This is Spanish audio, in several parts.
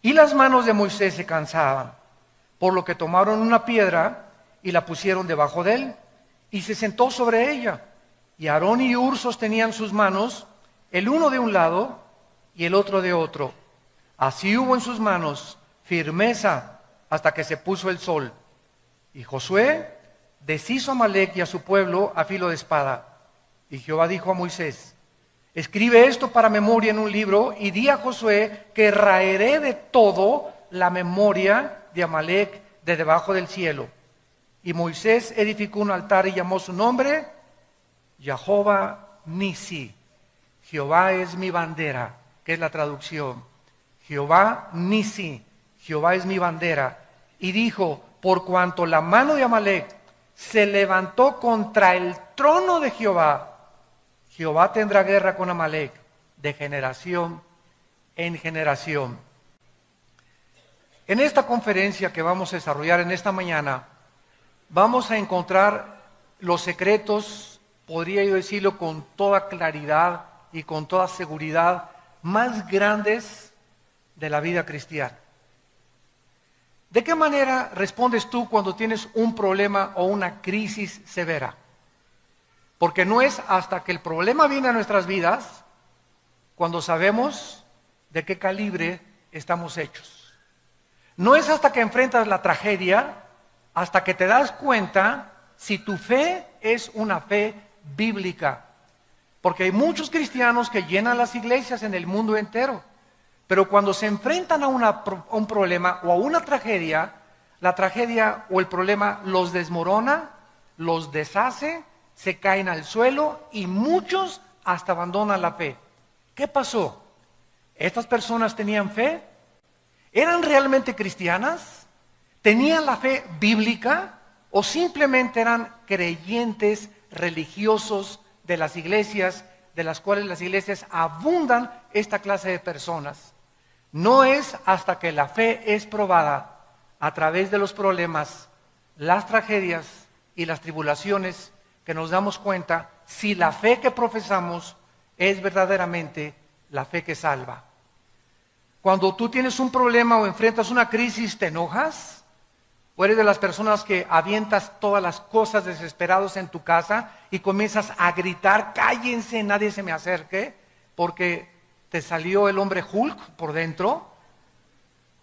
Y las manos de Moisés se cansaban, por lo que tomaron una piedra y la pusieron debajo de él, y se sentó sobre ella. Y Aarón y Hur sostenían sus manos, el uno de un lado y el otro de otro. Así hubo en sus manos firmeza hasta que se puso el sol. Y Josué deshizo a Amalec y a su pueblo a filo de espada. Y Jehová dijo a Moisés: escribe esto para memoria en un libro y di a Josué que raeré de todo la memoria de Amalec de debajo del cielo. Y Moisés edificó un altar y llamó su nombre Jehová Nisi. Jehová es mi bandera, que es la traducción. Jehová Nisi, Jehová es mi bandera. Y dijo: por cuanto la mano de Amalec se levantó contra el trono de Jehová, Jehová tendrá guerra con Amalec de generación en generación. En esta conferencia que vamos a desarrollar en esta mañana, vamos a encontrar los secretos, podría yo decirlo con toda claridad y con toda seguridad, más grandes de la vida cristiana. ¿De qué manera respondes tú cuando tienes un problema o una crisis severa? Porque no es hasta que el problema viene a nuestras vidas cuando sabemos de qué calibre estamos hechos. No es hasta que enfrentas la tragedia, hasta que te das cuenta si tu fe es una fe bíblica. Porque hay muchos cristianos que llenan las iglesias en el mundo entero, pero cuando se enfrentan a un problema o a una tragedia, la tragedia o el problema los desmorona, los deshace, se caen al suelo y muchos hasta abandonan la fe. ¿Qué pasó? ¿Estas personas tenían fe? ¿Eran realmente cristianas? ¿Tenían la fe bíblica? ¿O simplemente eran creyentes religiosos de las iglesias, de las cuales las iglesias abundan esta clase de personas? No es hasta que la fe es probada a través de los problemas, las tragedias y las tribulaciones que nos damos cuenta si la fe que profesamos es verdaderamente la fe que salva. Cuando tú tienes un problema o enfrentas una crisis, ¿te enojas? ¿O eres de las personas que avientas todas las cosas desesperados en tu casa y comienzas a gritar: cállense, nadie se me acerque, porque te salió el hombre Hulk por dentro?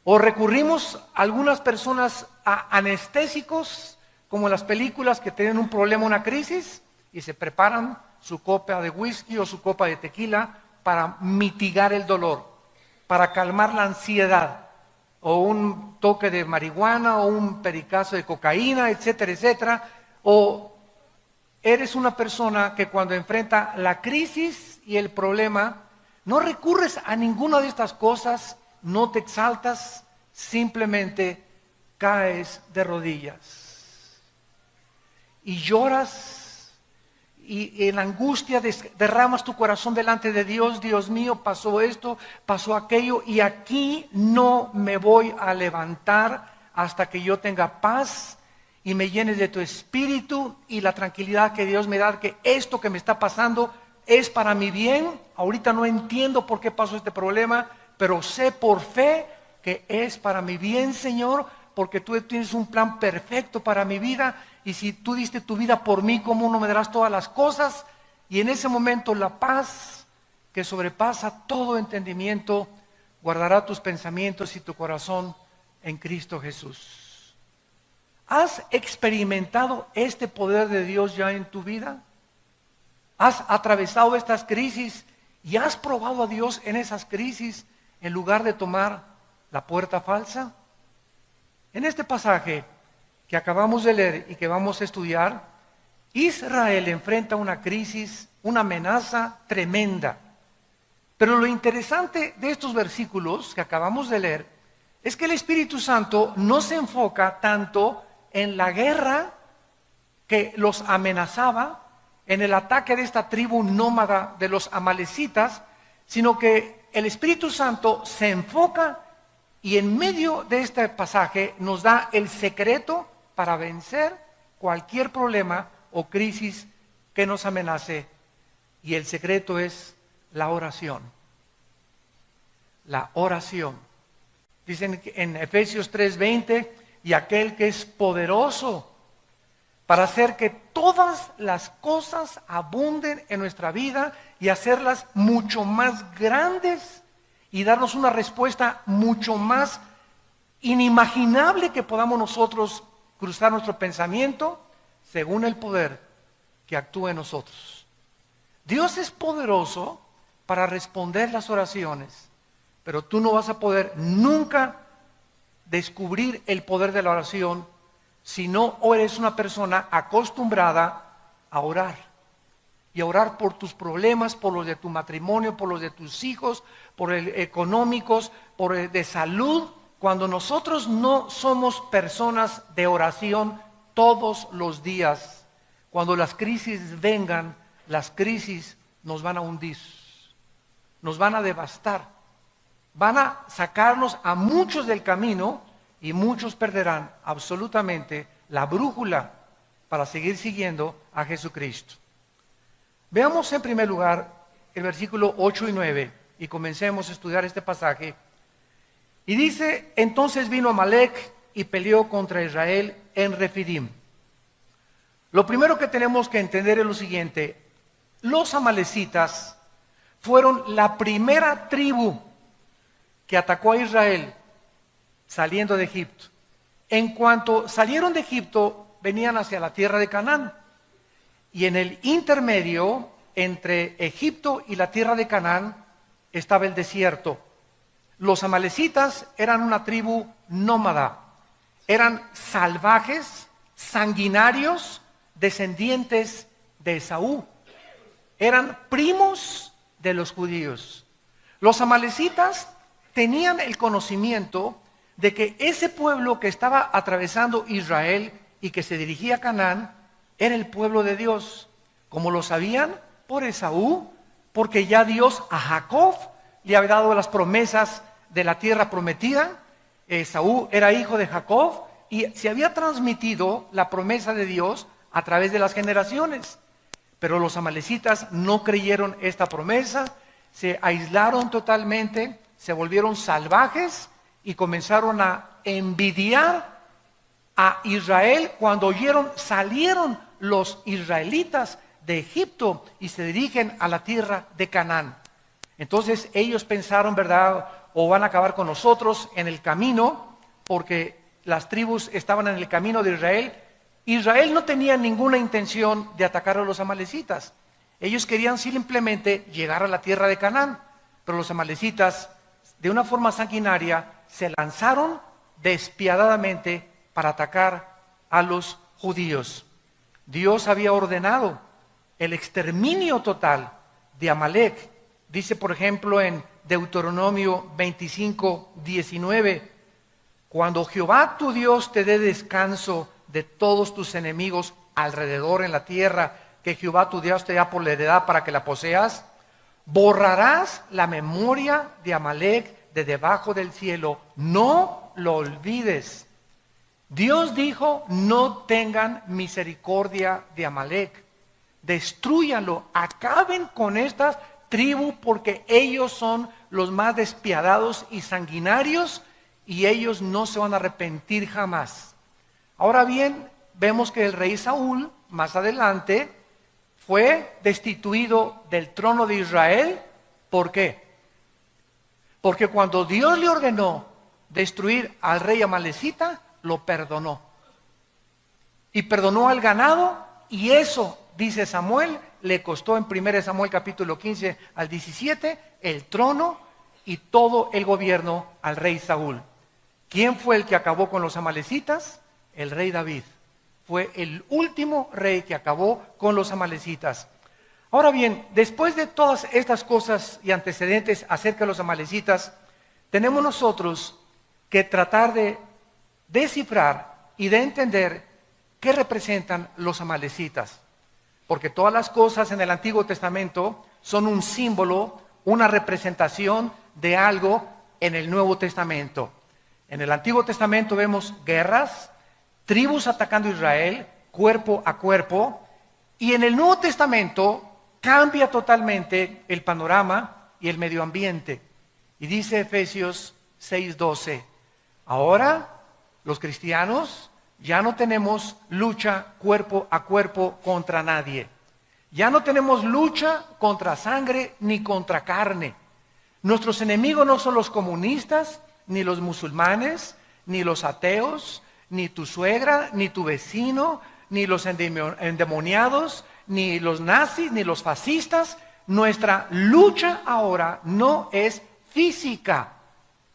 ¿O recurrimos algunas personas a anestésicos, como en las películas, que tienen un problema, una crisis, y se preparan su copa de whisky o su copa de tequila para mitigar el dolor, para calmar la ansiedad, o un toque de marihuana, o un pericazo de cocaína, etcétera, etcétera? ¿O eres una persona que cuando enfrenta la crisis y el problema, no recurres a ninguna de estas cosas, no te exaltas, simplemente caes de rodillas y lloras y en angustia derramas tu corazón delante de Dios? Dios mío, pasó esto, pasó aquello, y aquí no me voy a levantar hasta que yo tenga paz y me llenes de tu espíritu y la tranquilidad que Dios me da, que esto que me está pasando es para mi bien. Ahorita no entiendo por qué pasó este problema, pero sé por fe que es para mi bien, Señor, porque tú tienes un plan perfecto para mi vida, y si tú diste tu vida por mí, ¿cómo no me darás todas las cosas? Y en ese momento la paz que sobrepasa todo entendimiento guardará tus pensamientos y tu corazón en Cristo Jesús. ¿Has experimentado este poder de Dios ya en tu vida? ¿Has atravesado estas crisis y has probado a Dios en esas crisis en lugar de tomar la puerta falsa? En este pasaje que acabamos de leer y que vamos a estudiar, Israel enfrenta una crisis, una amenaza tremenda. Pero lo interesante de estos versículos que acabamos de leer es que el Espíritu Santo no se enfoca tanto en la guerra que los amenazaba, en el ataque de esta tribu nómada de los amalecitas, sino que el Espíritu Santo se enfoca y en medio de este pasaje nos da el secreto para vencer cualquier problema o crisis que nos amenace. Y el secreto es la oración. La oración. Dicen en Efesios 3:20, y aquel que es poderoso para hacer que todas las cosas abunden en nuestra vida y hacerlas mucho más grandes y darnos una respuesta mucho más inimaginable que podamos nosotros cruzar nuestro pensamiento según el poder que actúa en nosotros. Dios es poderoso para responder las oraciones, pero tú no vas a poder nunca descubrir el poder de la oración si no eres una persona acostumbrada a orar. Y a orar por tus problemas, por los de tu matrimonio, por los de tus hijos, por el económicos, por el de salud. Cuando nosotros no somos personas de oración todos los días, cuando las crisis vengan, las crisis nos van a hundir, nos van a devastar, van a sacarnos a muchos del camino y muchos perderán absolutamente la brújula para seguir siguiendo a Jesucristo. Veamos en primer lugar el versículo 8 y 9 y comencemos a estudiar este pasaje. Y dice, entonces vino Amalec y peleó contra Israel en Refidim. Lo primero que tenemos que entender es lo siguiente: los amalecitas fueron la primera tribu que atacó a Israel saliendo de Egipto. En cuanto salieron de Egipto, venían hacia la tierra de Canaán. Y en el intermedio entre Egipto y la tierra de Canaán estaba el desierto. Los amalecitas eran una tribu nómada, eran salvajes, sanguinarios, descendientes de Esaú. Eran primos de los judíos. Los amalecitas tenían el conocimiento de que ese pueblo que estaba atravesando Israel y que se dirigía a Canaán era el pueblo de Dios. ¿Cómo lo sabían? Por Esaú, porque ya Dios a Jacob le había dado las promesas de la tierra prometida. Esaú era hijo de Jacob y se había transmitido la promesa de Dios a través de las generaciones. Pero los amalecitas no creyeron esta promesa, se aislaron totalmente, se volvieron salvajes y comenzaron a envidiar a Israel. Cuando salieron los israelitas de Egipto y se dirigen a la tierra de Canaán. Entonces ellos pensaron, ¿verdad? O van a acabar con nosotros en el camino, porque las tribus estaban en el camino de Israel. Israel no tenía ninguna intención de atacar a los amalecitas. Ellos querían simplemente llegar a la tierra de Canaán, pero los amalecitas, de una forma sanguinaria, se lanzaron despiadadamente para atacar a los judíos. Dios había ordenado el exterminio total de Amalec. Dice, por ejemplo, en Deuteronomio 25:19, cuando Jehová tu Dios te dé descanso de todos tus enemigos alrededor en la tierra que Jehová tu Dios te da por la heredad para que la poseas, borrarás la memoria de Amalec de debajo del cielo, no lo olvides. Dios dijo, no tengan misericordia de Amalec, destrúyanlo, acaben con esta tribu porque ellos son los más despiadados y sanguinarios y ellos no se van a arrepentir jamás. Ahora bien, vemos que el rey Saúl, más adelante, fue destituido del trono de Israel. ¿Por qué? Porque cuando Dios le ordenó destruir al rey amalecita, lo perdonó. Y perdonó al ganado, y eso, dice Samuel, le costó en 1 Samuel capítulo 15 al 17, el trono y todo el gobierno al rey Saúl. ¿Quién fue el que acabó con los amalecitas? El rey David. Fue el último rey que acabó con los amalecitas. Ahora bien, después de todas estas cosas y antecedentes acerca de los amalecitas, tenemos nosotros que tratar de descifrar y de entender qué representan los amalecitas. Porque todas las cosas en el Antiguo Testamento son un símbolo, una representación de algo en el Nuevo Testamento. En el Antiguo Testamento vemos guerras, tribus atacando a Israel, cuerpo a cuerpo, y en el Nuevo Testamento cambia totalmente el panorama y el medio ambiente. Y dice Efesios 6:12, Ahora, los cristianos ya no tenemos lucha cuerpo a cuerpo contra nadie. Ya no tenemos lucha contra sangre ni contra carne. Nuestros enemigos no son los comunistas, ni los musulmanes, ni los ateos, ni tu suegra, ni tu vecino, ni los endemoniados, ni los nazis, ni los fascistas. Nuestra lucha ahora no es física.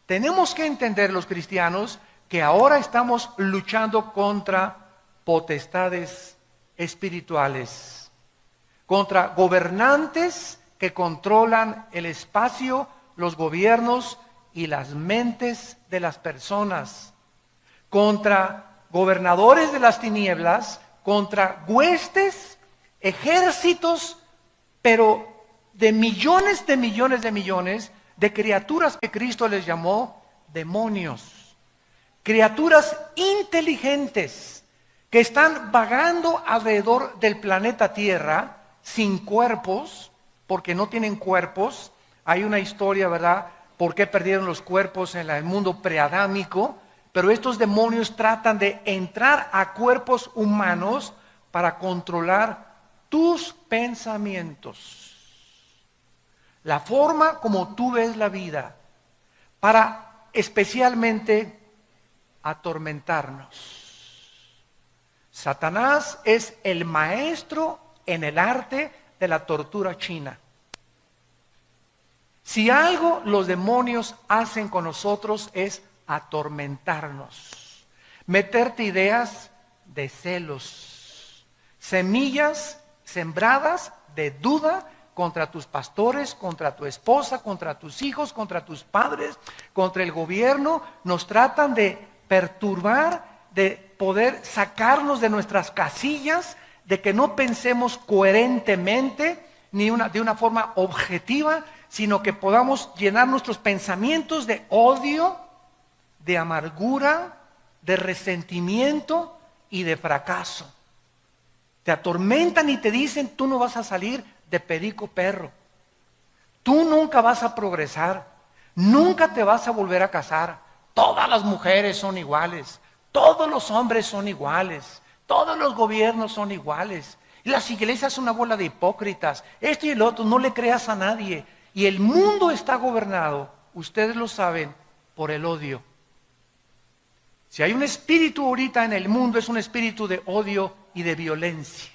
Tenemos que entender los cristianos que ahora estamos luchando contra potestades espirituales, contra gobernantes que controlan el espacio, los gobiernos y las mentes de las personas, contra gobernadores de las tinieblas, contra huestes, ejércitos, pero de millones de criaturas que Cristo les llamó demonios, criaturas inteligentes que están vagando alrededor del planeta Tierra sin cuerpos, porque no tienen cuerpos. Hay una historia, ¿verdad?, por qué perdieron los cuerpos en el mundo preadámico, pero estos demonios tratan de entrar a cuerpos humanos para controlar tus pensamientos, la forma como tú ves la vida, para especialmente atormentarnos. Satanás es el maestro en el arte de la tortura china. Si algo los demonios hacen con nosotros es atormentarnos, meterte ideas de celos, semillas sembradas de duda contra tus pastores, contra tu esposa, contra tus hijos, contra tus padres, contra el gobierno. Nos tratan de perturbar, de poder sacarnos de nuestras casillas, de que no pensemos coherentemente, ni de una forma objetiva, sino que podamos llenar nuestros pensamientos de odio, de amargura, de resentimiento y de fracaso. Te atormentan y te dicen: tú no vas a salir de perico perro, tú nunca vas a progresar, nunca te vas a volver a casar, todas las mujeres son iguales, todos los hombres son iguales, todos los gobiernos son iguales, y las iglesias son una bola de hipócritas, esto y el otro, no le creas a nadie. Y el mundo está gobernado, ustedes lo saben, por el odio. Si hay un espíritu ahorita en el mundo, es un espíritu de odio y de violencia.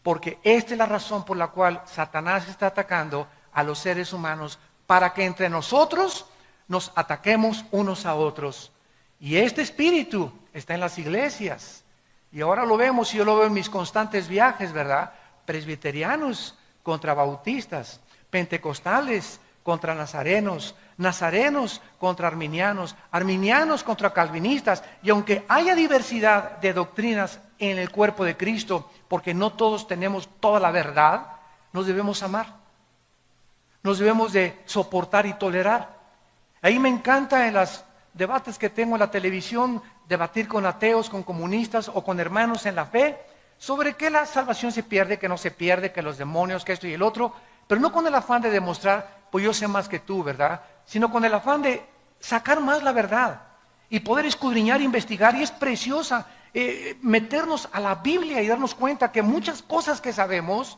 Porque esta es la razón por la cual Satanás está atacando a los seres humanos, para que entre nosotros nos ataquemos unos a otros. Y este espíritu está en las iglesias. Y ahora lo vemos, y yo lo veo en mis constantes viajes, ¿verdad? Presbiterianos contra bautistas, pentecostales contra nazarenos, nazarenos contra arminianos, arminianos contra calvinistas. Y aunque haya diversidad de doctrinas en el cuerpo de Cristo, porque no todos tenemos toda la verdad, nos debemos amar, nos debemos de soportar y tolerar. Ahí me encanta en los debates que tengo en la televisión, debatir con ateos, con comunistas o con hermanos en la fe, sobre que la salvación se pierde, que no se pierde, que los demonios, que esto y el otro, pero no con el afán de demostrar, pues yo sé más que tú, ¿verdad? Sino con el afán de sacar más la verdad y poder escudriñar, investigar. Y es preciosa meternos a la Biblia y darnos cuenta que muchas cosas que sabemos,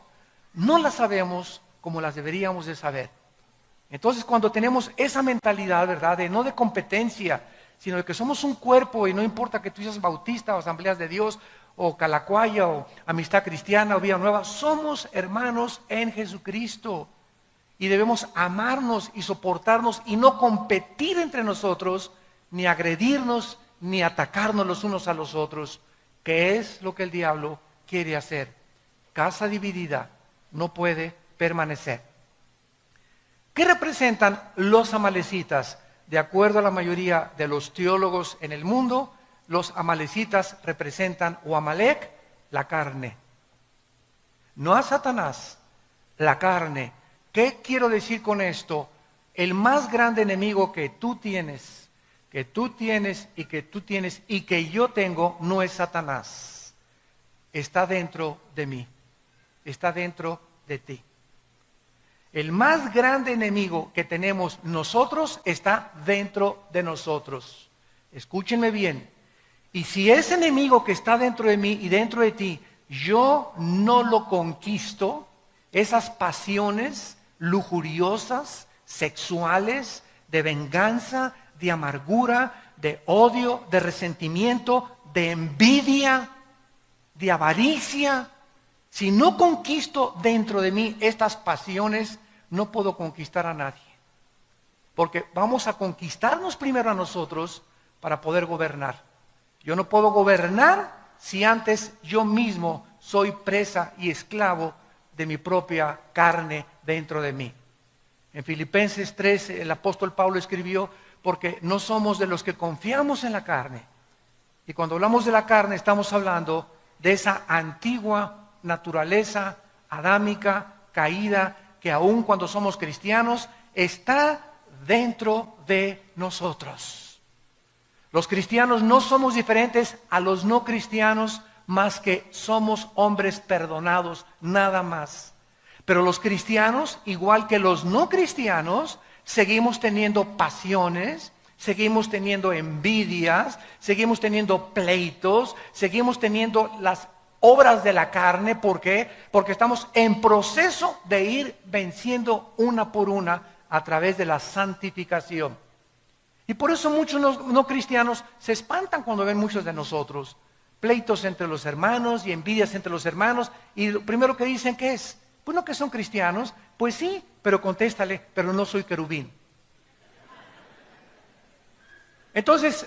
no las sabemos como las deberíamos de saber. Entonces, cuando tenemos esa mentalidad, ¿verdad?, de no de competencia, sino de que somos un cuerpo, y no importa que tú seas bautista o Asambleas de Dios o Calacuaya o Amistad Cristiana o Vía Nueva, somos hermanos en Jesucristo y debemos amarnos y soportarnos y no competir entre nosotros, ni agredirnos, ni atacarnos los unos a los otros, que es lo que el diablo quiere hacer. Casa dividida no puede permanecer. ¿Qué representan los amalecitas? De acuerdo a la mayoría de los teólogos en el mundo, los amalecitas representan, o Amalek, la carne. No a Satanás, la carne. ¿Qué quiero decir con esto? El más grande enemigo que tú tienes y que yo tengo, no es Satanás. Está dentro de mí, está dentro de ti. El más grande enemigo que tenemos nosotros está dentro de nosotros. escúchenme bien, y si ese enemigo que está dentro de mí y dentro de ti, yo no lo conquisto, esas pasiones lujuriosas, sexuales, de venganza, de amargura, de odio, de resentimiento, de envidia, de avaricia, si no conquisto dentro de mí estas pasiones, no puedo conquistar a nadie. Porque vamos a conquistarnos primero a nosotros para poder gobernar. Yo no puedo gobernar si antes yo mismo soy presa y esclavo de mi propia carne dentro de mí. En Filipenses 3 el apóstol Pablo escribió, porque no somos de los que confiamos en la carne. Y cuando hablamos de la carne estamos hablando de esa antigua naturaleza adámica, caída, que aun cuando somos cristianos está dentro de nosotros. Los cristianos no somos diferentes a los no cristianos, más que somos hombres perdonados, nada más. Pero los cristianos, igual que los no cristianos, seguimos teniendo pasiones, seguimos teniendo envidias, seguimos teniendo pleitos, seguimos teniendo las obras de la carne. ¿Por qué? Porque estamos en proceso de ir venciendo una por una a través de la santificación. Y por eso muchos no cristianos se espantan cuando ven muchos de nosotros. Pleitos entre los hermanos y envidias entre los hermanos. Y lo primero que dicen, ¿qué es? Pues no, que son cristianos. Pues sí, pero contéstale, pero no soy querubín. Entonces,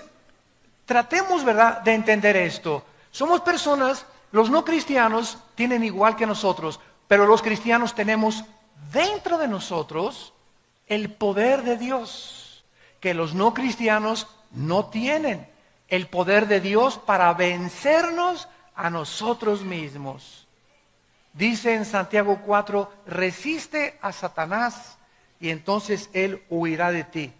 tratemos, ¿verdad?, de entender esto. Somos personas, los no cristianos tienen igual que nosotros, pero los cristianos tenemos dentro de nosotros el poder de Dios, que los no cristianos no tienen. El poder de Dios para vencernos a nosotros mismos. Dice en Santiago 4, resiste a Satanás y entonces él huirá de ti.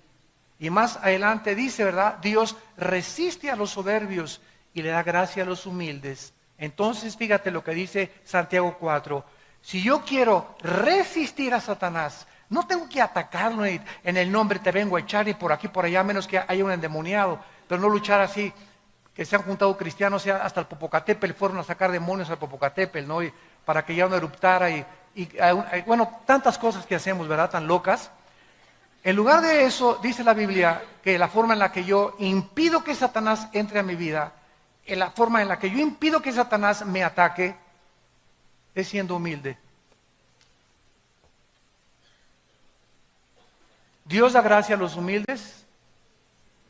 Y más adelante dice, ¿verdad? Dios resiste a los soberbios y le da gracia a los humildes. Entonces fíjate lo que dice Santiago 4. Si yo quiero resistir a Satanás, no tengo que atacarlo en el nombre te vengo a echar y por aquí por allá, menos que haya un endemoniado. Pero no luchar así, que se han juntado cristianos hasta el Popocatépetl, fueron a sacar demonios al Popocatépetl, ¿no? Y para que ya no eruptara y bueno, tantas cosas que hacemos, ¿verdad? Tan locas. En lugar de eso, dice la Biblia que la forma en la que yo impido que Satanás entre a mi vida, en la forma en la que yo impido que Satanás me ataque, es siendo humilde. Dios da gracia a los humildes,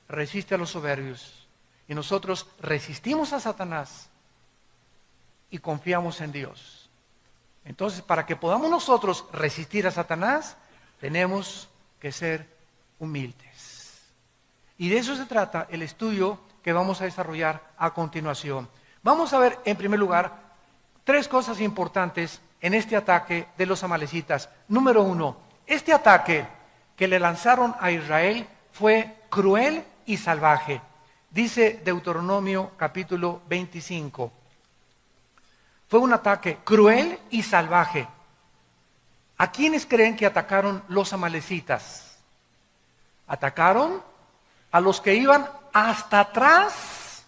resiste a los soberbios. Y nosotros resistimos a Satanás y confiamos en Dios. Entonces, para que podamos nosotros resistir a Satanás, tenemos que ser humildes. Y de eso se trata el estudio que vamos a desarrollar a continuación. Vamos a ver, en primer lugar, tres cosas importantes en este ataque de los amalecitas. Número 1, este ataque que le lanzaron a Israel fue cruel y salvaje. Dice Deuteronomio capítulo 25. Fue un ataque cruel y salvaje. ¿A quiénes creen que atacaron los amalecitas? Atacaron a los que iban hasta atrás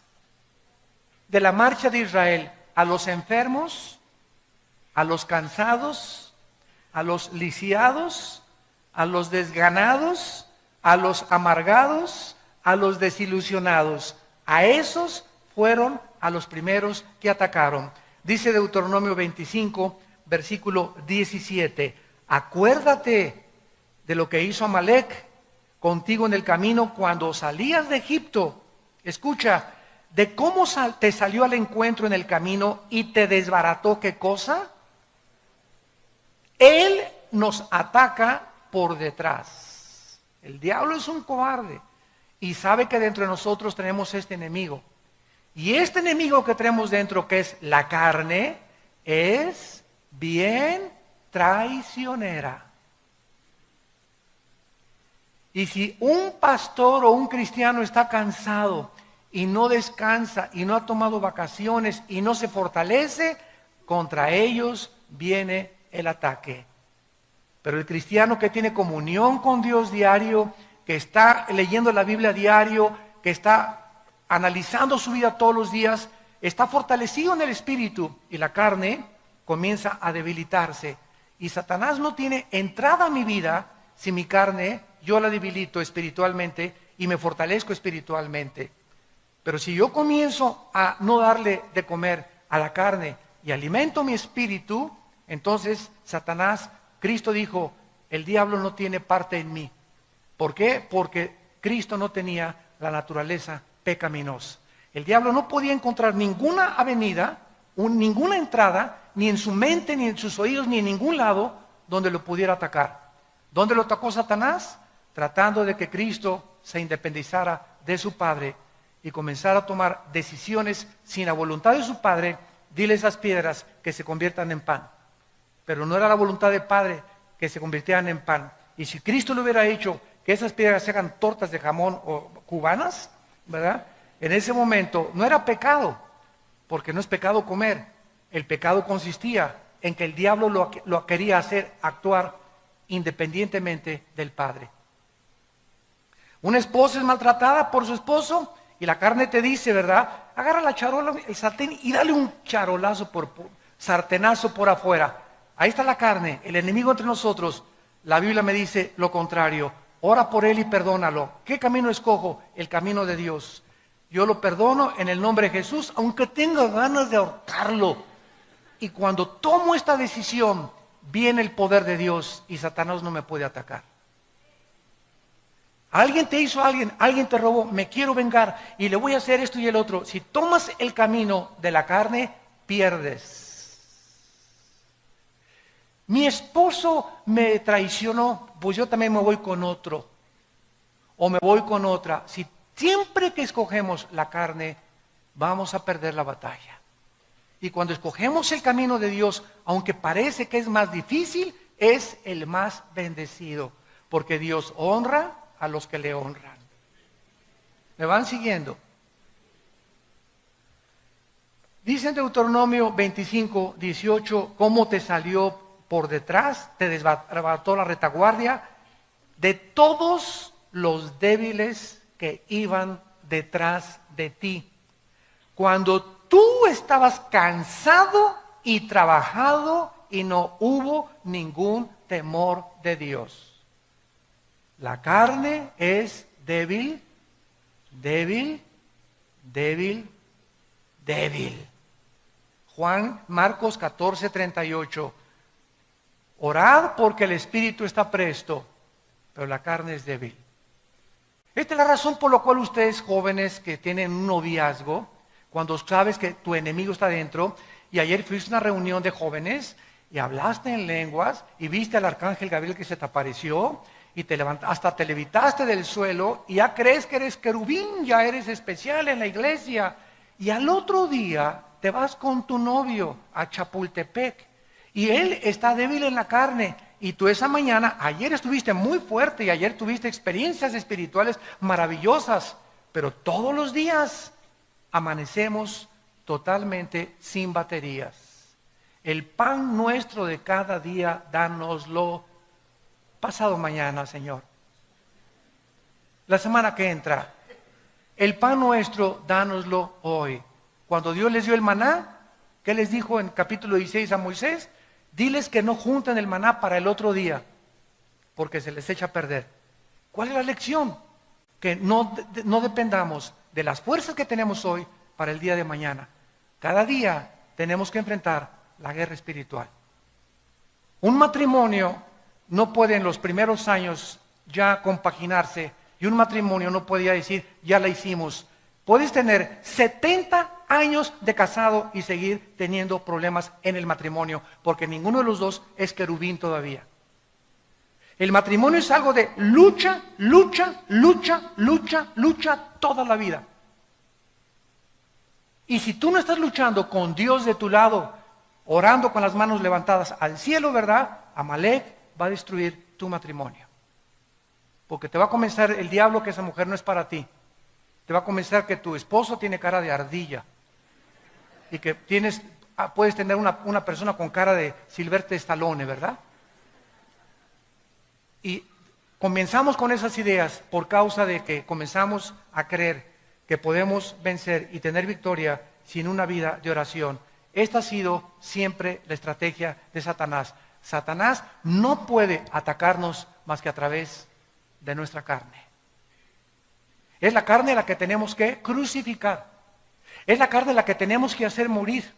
de la marcha de Israel, a los enfermos, a los cansados, a los lisiados, a los desganados, a los amargados, a los desilusionados. A esos fueron a los primeros que atacaron. Dice Deuteronomio 25, versículo 17. Acuérdate de lo que hizo Amalec contigo en el camino cuando salías de Egipto. Escucha, de cómo te salió al encuentro en el camino y te desbarató, ¿qué cosa? Él nos ataca por detrás. El diablo es un cobarde y sabe que dentro de nosotros tenemos este enemigo. Y este enemigo que tenemos dentro, que es la carne, es bien traicionera. Y si un pastor o un cristiano está cansado y no descansa y no ha tomado vacaciones y no se fortalece, contra ellos viene el ataque. Pero el cristiano que tiene comunión con Dios diario, que está leyendo la Biblia diario, que está analizando su vida todos los días, está fortalecido en el espíritu y la carne comienza a debilitarse. Y Satanás no tiene entrada a mi vida si mi carne yo la debilito espiritualmente y me fortalezco espiritualmente. Pero si yo comienzo a no darle de comer a la carne y alimento mi espíritu, entonces Satanás, Cristo dijo, el diablo no tiene parte en mí. ¿Por qué? Porque Cristo no tenía la naturaleza pecaminosa. El diablo no podía encontrar ninguna avenida, ninguna entrada, ni en su mente, ni en sus oídos, ni en ningún lado donde lo pudiera atacar. ¿Dónde lo atacó Satanás? Tratando de que Cristo se independizara de su Padre y comenzara a tomar decisiones sin la voluntad de su Padre. Dile a esas piedras que se conviertan en pan. Pero no era la voluntad del Padre que se convirtieran en pan. Y si Cristo le hubiera hecho que esas piedras se hagan tortas de jamón o cubanas, ¿verdad? En ese momento no era pecado, porque no es pecado comer. El pecado consistía en que el diablo lo quería hacer actuar independientemente del Padre. Una esposa es maltratada por su esposo y la carne te dice, ¿verdad? Agarra la charola, el sartén y dale un charolazo sartenazo por afuera. Ahí está la carne, el enemigo entre nosotros. La Biblia me dice lo contrario. Ora por él y perdónalo. ¿Qué camino escojo? El camino de Dios. Yo lo perdono en el nombre de Jesús, aunque tenga ganas de ahorcarlo. Y cuando tomo esta decisión, viene el poder de Dios y Satanás no me puede atacar. Alguien te hizo alguien te robó, me quiero vengar y le voy a hacer esto y el otro. Si tomas el camino de la carne, pierdes. Mi esposo me traicionó, pues yo también me voy con otro. O me voy con otra. Si siempre que escogemos la carne, vamos a perder la batalla. Y cuando escogemos el camino de Dios, aunque parece que es más difícil, es el más bendecido. Porque Dios honra a los que le honran. ¿Me van siguiendo? Dice en Deuteronomio 25, 18, cómo te salió por detrás, te desbarató la retaguardia de todos los débiles que iban detrás de ti. Cuando tú estabas cansado y trabajado y no hubo ningún temor de Dios. La carne es débil, débil, débil, débil. Marcos 14, 38. Orad porque el espíritu está presto, pero la carne es débil. Esta es la razón por la cual ustedes jóvenes que tienen un noviazgo, cuando sabes que tu enemigo está dentro, y ayer fuiste a una reunión de jóvenes y hablaste en lenguas y viste al arcángel Gabriel que se te apareció y te levantaste, hasta te levitaste del suelo y ya crees que eres querubín, ya eres especial en la iglesia, y al otro día te vas con tu novio a Chapultepec y él está débil en la carne. Y tú esa mañana, ayer estuviste muy fuerte y ayer tuviste experiencias espirituales maravillosas, pero todos los días amanecemos totalmente sin baterías. El pan nuestro de cada día, dánoslo pasado mañana, Señor. La semana que entra, el pan nuestro, dánoslo hoy. Cuando Dios les dio el maná, ¿qué les dijo en capítulo 16 a Moisés? Diles que no junten el maná para el otro día, porque se les echa a perder. ¿Cuál es la lección? Que no dependamos de las fuerzas que tenemos hoy para el día de mañana. Cada día tenemos que enfrentar la guerra espiritual. Un matrimonio no puede en los primeros años ya compaginarse, y un matrimonio no podía decir, ya la hicimos. Puedes tener 70 años de casado y seguir teniendo problemas en el matrimonio, porque ninguno de los dos es querubín todavía. El matrimonio es algo de lucha, lucha, lucha, lucha, lucha toda la vida. Y si tú no estás luchando con Dios de tu lado, orando con las manos levantadas al cielo, ¿verdad? Amalek va a destruir tu matrimonio. Porque te va a convencer el diablo que esa mujer no es para ti. Te va a convencer que tu esposo tiene cara de ardilla. Y que puedes tener una persona con cara de Sylvester Stallone, ¿verdad? Y comenzamos con esas ideas por causa de que comenzamos a creer que podemos vencer y tener victoria sin una vida de oración. Esta ha sido siempre la estrategia de Satanás. Satanás no puede atacarnos más que a través de nuestra carne. Es la carne la que tenemos que crucificar. Es la carne la que tenemos que hacer morir.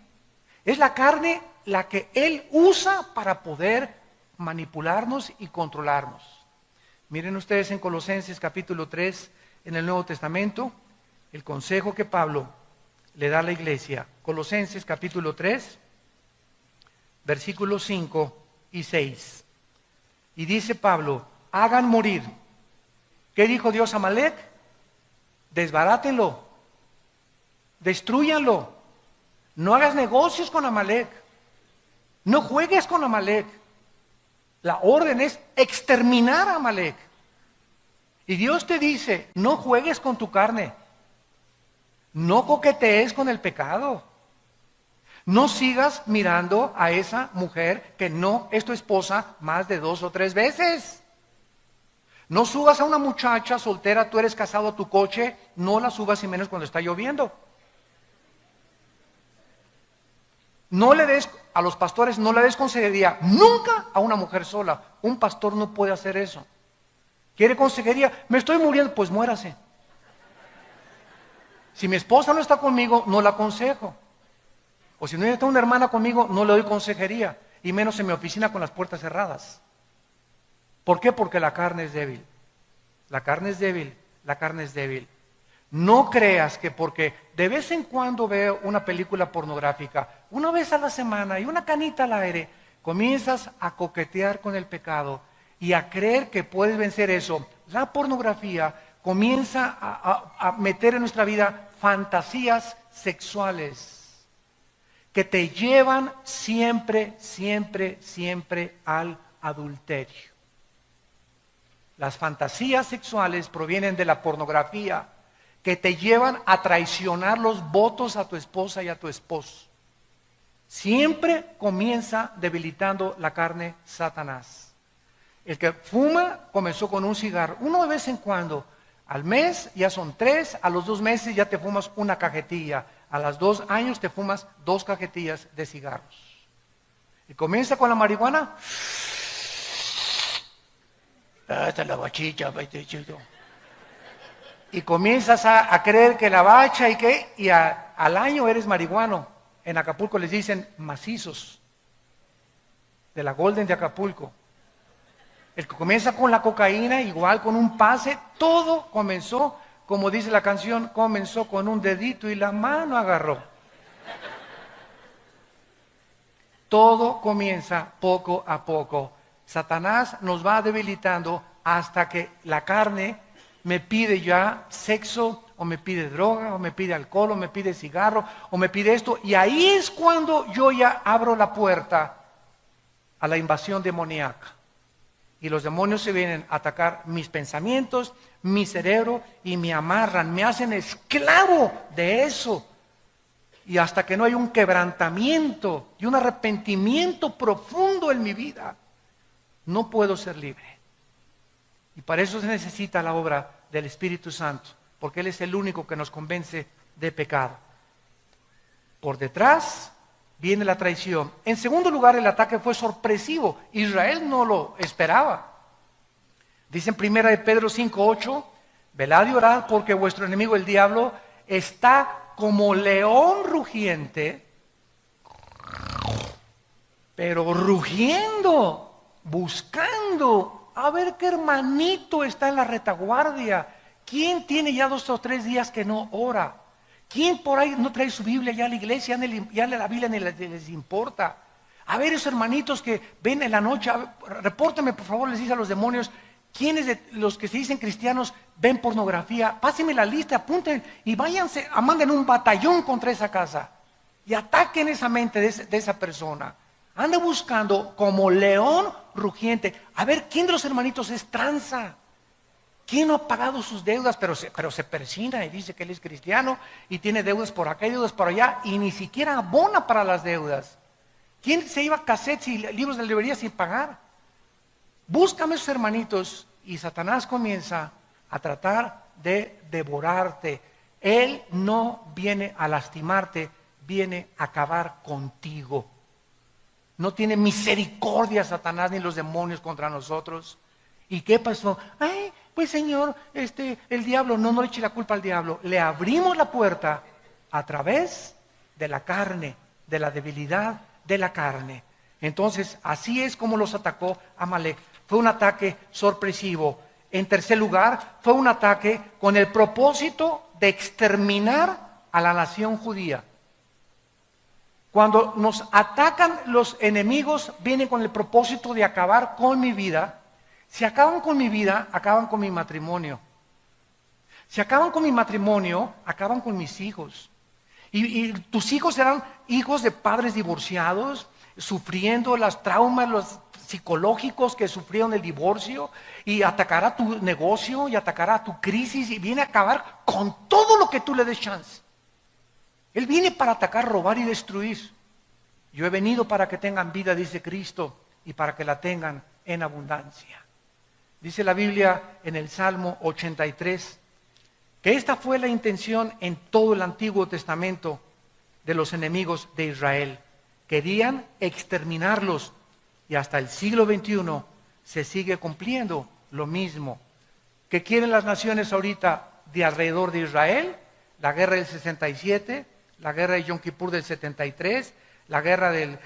Es la carne la que Él usa para poder manipularnos y controlarnos. Miren ustedes en Colosenses capítulo 3, en el Nuevo Testamento, el consejo que Pablo le da a la iglesia. Colosenses capítulo 3, versículos 5 y 6. Y dice Pablo, hagan morir. ¿Qué dijo Dios a Amalek? Desbarátenlo, destrúyanlo. No hagas negocios con Amalek. No juegues con Amalek. La orden es exterminar a Amalek. Y Dios te dice, no juegues con tu carne. No coquetees con el pecado. No sigas mirando a esa mujer que no es tu esposa más de 2 o 3 veces. No subas a una muchacha soltera, tú eres casado a tu coche, no la subas y menos cuando está lloviendo. No le des, a los pastores no le des consejería nunca a una mujer sola. Un pastor no puede hacer eso. ¿Quiere consejería? Me estoy muriendo, pues muérase. Si mi esposa no está conmigo, no la aconsejo. O si no está una hermana conmigo, no le doy consejería. Y menos en mi oficina con las puertas cerradas. ¿Por qué? Porque la carne es débil. La carne es débil, la carne es débil. No creas que porque de vez en cuando veo una película pornográfica, una vez a la semana y una canita al aire, comienzas a coquetear con el pecado y a creer que puedes vencer eso. La pornografía comienza a meter en nuestra vida fantasías sexuales que te llevan siempre, siempre, siempre al adulterio. Las fantasías sexuales provienen de la pornografía, que te llevan a traicionar los votos a tu esposa y a tu esposo. Siempre comienza debilitando la carne Satanás. El que fuma comenzó con un cigarro, uno de vez en cuando. Al mes ya son 3, a los 2 meses ya te fumas una cajetilla, a los 2 años te fumas 2 cajetillas de cigarros. Y comienza con la marihuana. Hasta la bachicha, y comienzas a creer que la bacha y al año eres marihuano. En Acapulco les dicen macizos, de la Golden de Acapulco. El que comienza con la cocaína, igual con un pase, todo comenzó, como dice la canción, comenzó con un dedito y la mano agarró. Todo comienza poco a poco. Satanás nos va debilitando hasta que la carne me pide ya sexo, o me pide droga, o me pide alcohol, o me pide cigarro, o me pide esto. Y ahí es cuando yo ya abro la puerta a la invasión demoníaca. Y los demonios se vienen a atacar mis pensamientos, mi cerebro, y me amarran, me hacen esclavo de eso. Y hasta que no hay un quebrantamiento y un arrepentimiento profundo en mi vida, no puedo ser libre. Y para eso se necesita la obra del Espíritu Santo, porque Él es el único que nos convence de pecado. Por detrás viene la traición. En segundo lugar, el ataque fue sorpresivo. Israel no lo esperaba. Dice en 1 de Pedro 5:8, velad y orad porque vuestro enemigo el diablo está como león rugiente, pero rugiendo, buscando a ver qué hermanito está en la retaguardia. ¿Quién tiene ya 2 o 3 días que no ora? ¿Quién por ahí no trae su Biblia ya a la iglesia? Ya la Biblia ni les importa. A ver, esos hermanitos que ven en la noche, repórtenme por favor, les dice a los demonios, ¿quiénes de los que se dicen cristianos ven pornografía? Pásenme la lista, apunten y váyanse, manden un batallón contra esa casa y ataquen esa mente de esa persona. Anda buscando como león rugiente. A ver, ¿quién de los hermanitos es tranza? ¿Quién no ha pagado sus deudas, pero se persina y dice que él es cristiano y tiene deudas por acá y deudas por allá y ni siquiera abona para las deudas? ¿Quién se lleva cassettes y libros de librería sin pagar? Búscame esos hermanitos y Satanás comienza a tratar de devorarte. Él no viene a lastimarte, viene a acabar contigo. No tiene misericordia Satanás ni los demonios contra nosotros. ¿Y qué pasó? Ay, pues Señor, el diablo, no le eche la culpa al diablo. Le abrimos la puerta a través de la carne, de la debilidad de la carne. Entonces, así es como los atacó Amalek. Fue un ataque sorpresivo. En tercer lugar, fue un ataque con el propósito de exterminar a la nación judía. Cuando nos atacan los enemigos, vienen con el propósito de acabar con mi vida. Si acaban con mi vida, acaban con mi matrimonio. Si acaban con mi matrimonio, acaban con mis hijos. Y tus hijos serán hijos de padres divorciados, sufriendo los traumas, los psicológicos que sufrieron el divorcio, y atacará tu negocio, y atacará tu crisis, y viene a acabar con todo lo que tú le des chance. Él viene para atacar, robar y destruir. Yo he venido para que tengan vida, dice Cristo, y para que la tengan en abundancia. Dice la Biblia en el Salmo 83, que esta fue la intención en todo el Antiguo Testamento de los enemigos de Israel. Querían exterminarlos, y hasta el siglo XXI se sigue cumpliendo lo mismo. ¿Qué quieren las naciones ahorita de alrededor de Israel? La guerra del 67, la guerra de Yom Kippur del 73, la guerra del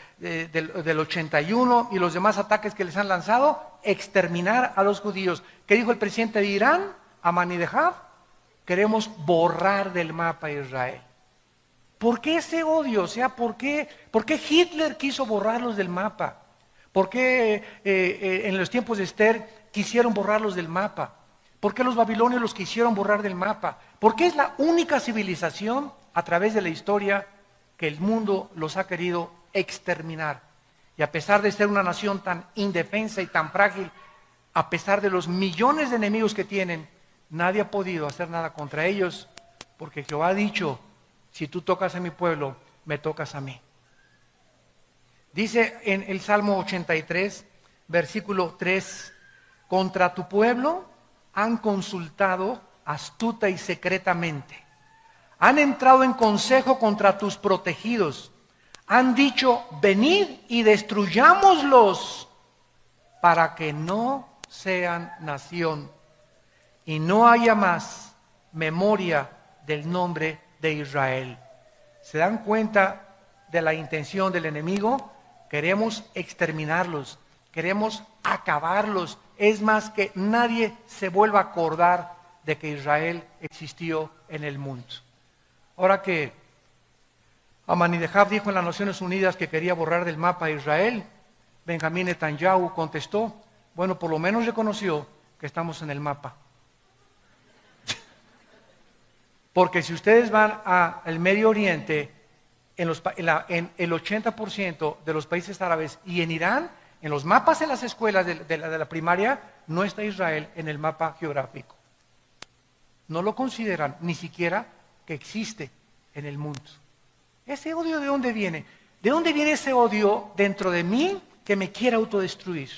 81 y los demás ataques que les han lanzado, exterminar a los judíos. ¿Qué dijo el presidente de Irán, Ahmadinejad? Queremos borrar del mapa a Israel. ¿Por qué ese odio? O sea, ¿por qué Hitler quiso borrarlos del mapa? ¿Por qué en los tiempos de Esther quisieron borrarlos del mapa? ¿Por qué los babilonios los quisieron borrar del mapa? Porque es la única civilización a través de la historia que el mundo los ha querido exterminar. Y a pesar de ser una nación tan indefensa y tan frágil, a pesar de los millones de enemigos que tienen, nadie ha podido hacer nada contra ellos, porque Jehová ha dicho, si tú tocas a mi pueblo, me tocas a mí. Dice en el Salmo 83, versículo 3, contra tu pueblo han consultado astuta y secretamente. Han entrado en consejo contra tus protegidos. Han dicho, venid y destruyámoslos para que no sean nación y no haya más memoria del nombre de Israel. ¿Se dan cuenta de la intención del enemigo? Queremos exterminarlos, queremos acabarlos. Es más, que nadie se vuelva a acordar de que Israel existió en el mundo. Ahora que Ahmadinejad dijo en las Naciones Unidas que quería borrar del mapa a Israel, Benjamín Netanyahu contestó, bueno, por lo menos reconoció que estamos en el mapa. Porque si ustedes van al Medio Oriente, en el 80% de los países árabes y en Irán, en los mapas en las escuelas de la primaria, no está Israel en el mapa geográfico. No lo consideran ni siquiera que existe en el mundo. ¿Ese odio de dónde viene? ¿De dónde viene ese odio dentro de mí que me quiere autodestruir?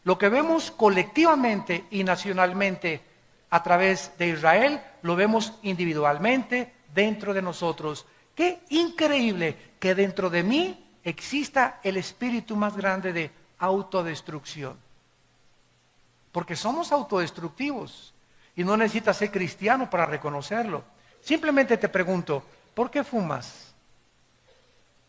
Lo que vemos colectivamente y nacionalmente a través de Israel, lo vemos individualmente dentro de nosotros. Qué increíble que dentro de mí exista el espíritu más grande de autodestrucción. Porque somos autodestructivos y no necesitas ser cristiano para reconocerlo. Simplemente te pregunto, ¿por qué fumas?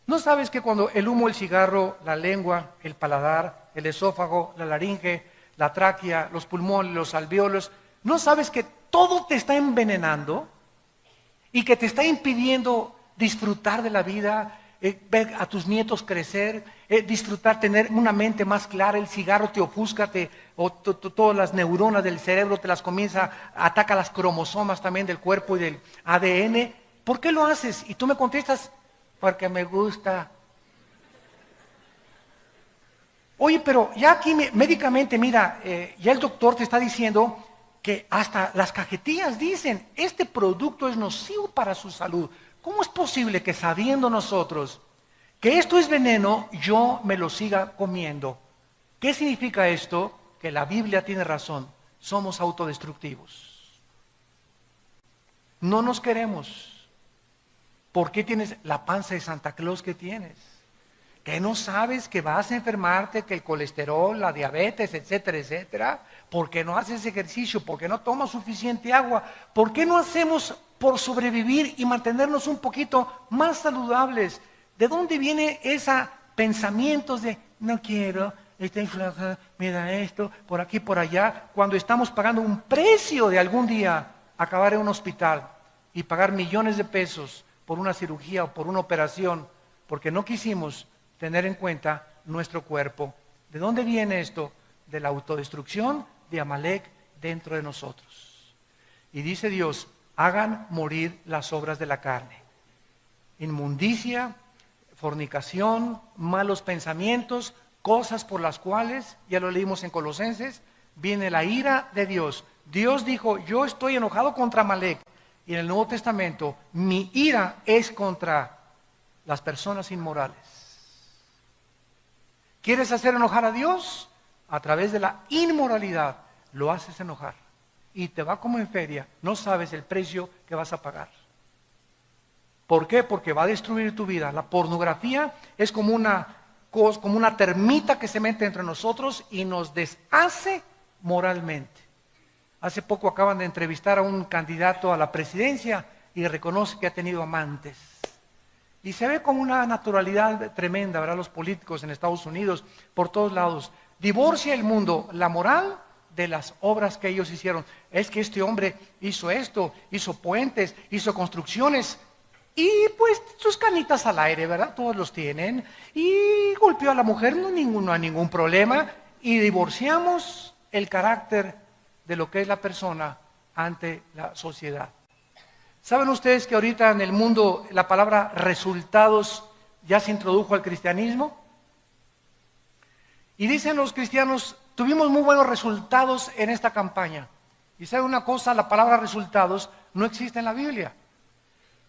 ¿No sabes que cuando el humo, el cigarro, la lengua, el paladar, el esófago, la laringe, la tráquea, los pulmones, los alvéolos, ¿no sabes que todo te está envenenando y que te está impidiendo disfrutar de la vida, ver a tus nietos crecer, disfrutar, tener una mente más clara? El cigarro te ofusca, todas las neuronas del cerebro te las comienza, ataca las cromosomas también del cuerpo y del ADN. ¿Por qué lo haces? Y tú me contestas, porque me gusta. Oye, pero ya aquí médicamente, mira, ya el doctor te está diciendo que hasta las cajetillas dicen, este producto es nocivo para su salud. ¿Cómo es posible que sabiendo nosotros que esto es veneno, yo me lo siga comiendo? ¿Qué significa esto? Que la Biblia tiene razón, somos autodestructivos. No nos queremos. ¿Por qué tienes la panza de Santa Claus que tienes? ¿Que no sabes que vas a enfermarte, que el colesterol, la diabetes, etcétera, etcétera? ¿Por qué no haces ejercicio? ¿Por qué no tomas suficiente agua? ¿Por qué no hacemos por sobrevivir y mantenernos un poquito más saludables? ¿De dónde viene esos pensamientos de no quiero, estoy flaca, mira esto, por aquí, por allá, cuando estamos pagando un precio de algún día acabar en un hospital y pagar millones de pesos por una cirugía o por una operación, porque no quisimos tener en cuenta nuestro cuerpo? ¿De dónde viene esto? De la autodestrucción de Amalek dentro de nosotros. Y dice Dios, hagan morir las obras de la carne. Inmundicia, fornicación, malos pensamientos, cosas por las cuales, ya lo leímos en Colosenses, viene la ira de Dios. Dios dijo, yo estoy enojado contra Amalek. Y en el Nuevo Testamento, mi ira es contra las personas inmorales. ¿Quieres hacer enojar a Dios? A través de la inmoralidad lo haces enojar. Y te va como en feria, no sabes el precio que vas a pagar. ¿Por qué? Porque va a destruir tu vida. La pornografía es como una termita que se mete entre nosotros y nos deshace moralmente. Hace poco acaban de entrevistar a un candidato a la presidencia y reconoce que ha tenido amantes. Y se ve como una naturalidad tremenda, ¿verdad? Los políticos en Estados Unidos, por todos lados. Divorcia el mundo, la moral de las obras que ellos hicieron. Es que este hombre hizo esto, hizo puentes, hizo construcciones. Y pues sus canitas al aire, ¿verdad? Todos los tienen. Y golpeó a la mujer, no hay ningún problema. Y divorciamos el carácter de lo que es la persona ante la sociedad. ¿Saben ustedes que ahorita en el mundo la palabra resultados ya se introdujo al cristianismo? Y dicen los cristianos, tuvimos muy buenos resultados en esta campaña. Y saben una cosa, la palabra resultados no existe en la Biblia.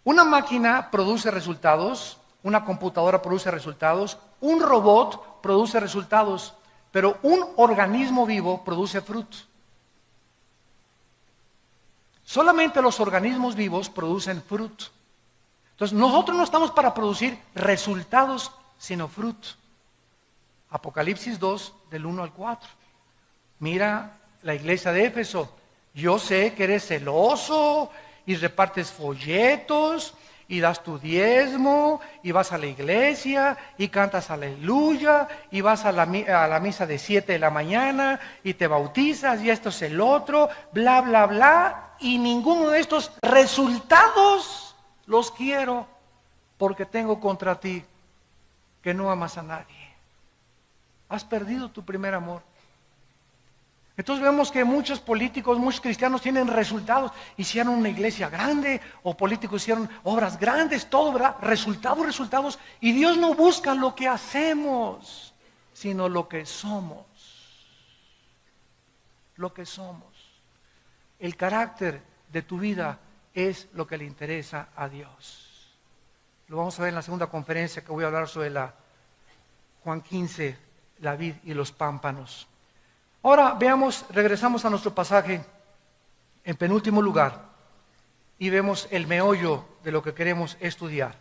Una máquina produce resultados, una computadora produce resultados, un robot produce resultados, pero un organismo vivo produce fruto. Solamente los organismos vivos producen fruto. Entonces, nosotros no estamos para producir resultados, sino fruto. Apocalipsis 2, del 1 al 4. Mira la iglesia de Éfeso. Yo sé que eres celoso y repartes folletos y das tu diezmo y vas a la iglesia y cantas aleluya y vas a la misa de 7 de la mañana y te bautizas y esto es el otro, bla, bla, bla. Y ninguno de estos resultados los quiero porque tengo contra ti que no amas a nadie. Has perdido tu primer amor. Entonces vemos que muchos políticos, muchos cristianos tienen resultados. Hicieron una iglesia grande o políticos hicieron obras grandes, todo, ¿verdad? Resultados. Y Dios no busca lo que hacemos, sino lo que somos. Lo que somos. El carácter de tu vida es lo que le interesa a Dios. Lo vamos a ver en la segunda conferencia que voy a hablar sobre Juan 15, la vid y los pámpanos. Ahora regresamos a nuestro pasaje en penúltimo lugar y vemos el meollo de lo que queremos estudiar.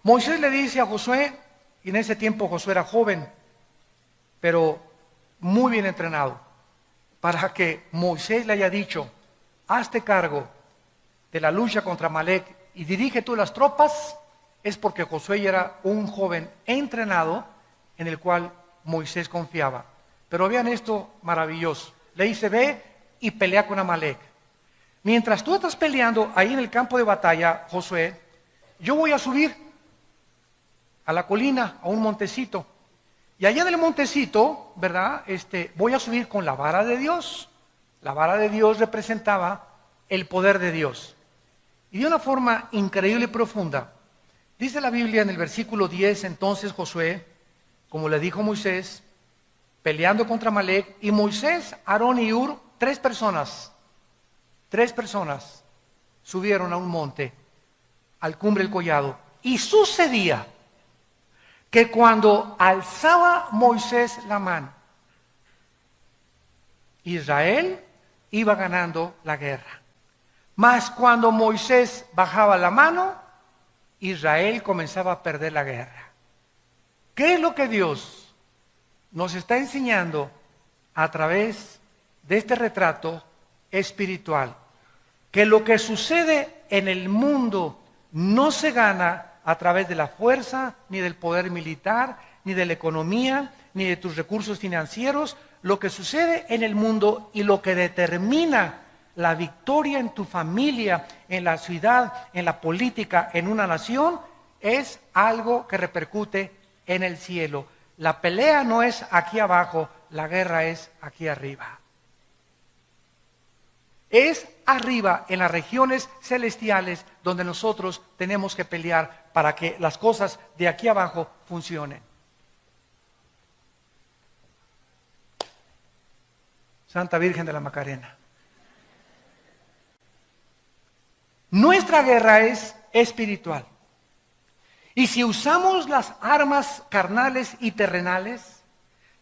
Moisés le dice a Josué, y en ese tiempo Josué era joven, pero muy bien entrenado, para que Moisés le haya dicho, hazte cargo de la lucha contra Amalek y dirige tú las tropas, es porque Josué ya era un joven entrenado en el cual Moisés confiaba. Pero vean esto maravilloso. Le dice, ve y pelea con Amalek. Mientras tú estás peleando ahí en el campo de batalla, Josué, yo voy a subir a la colina, a un montecito. Y allá en el montecito, ¿verdad? Voy a subir con la vara de Dios. La vara de Dios representaba el poder de Dios. Y de una forma increíble y profunda, dice la Biblia en el versículo 10, entonces Josué, como le dijo Moisés, peleando contra Amalek, y Moisés, Aarón y Hur, tres personas subieron a un monte, al cumbre del collado. Y sucedía que cuando alzaba Moisés la mano, Israel iba ganando la guerra. Mas cuando Moisés bajaba la mano, Israel comenzaba a perder la guerra. ¿Qué es lo que Dios nos está enseñando a través de este retrato espiritual? Que lo que sucede en el mundo no se gana a través de la fuerza, ni del poder militar, ni de la economía, ni de tus recursos financieros. Lo que sucede en el mundo y lo que determina la victoria en tu familia, en la ciudad, en la política, en una nación, es algo que repercute en el cielo. La pelea no es aquí abajo, la guerra es aquí arriba. Es arriba, en las regiones celestiales, donde nosotros tenemos que pelear para que las cosas de aquí abajo funcionen. Santa Virgen de la Macarena. Nuestra guerra es espiritual. Y si usamos las armas carnales y terrenales,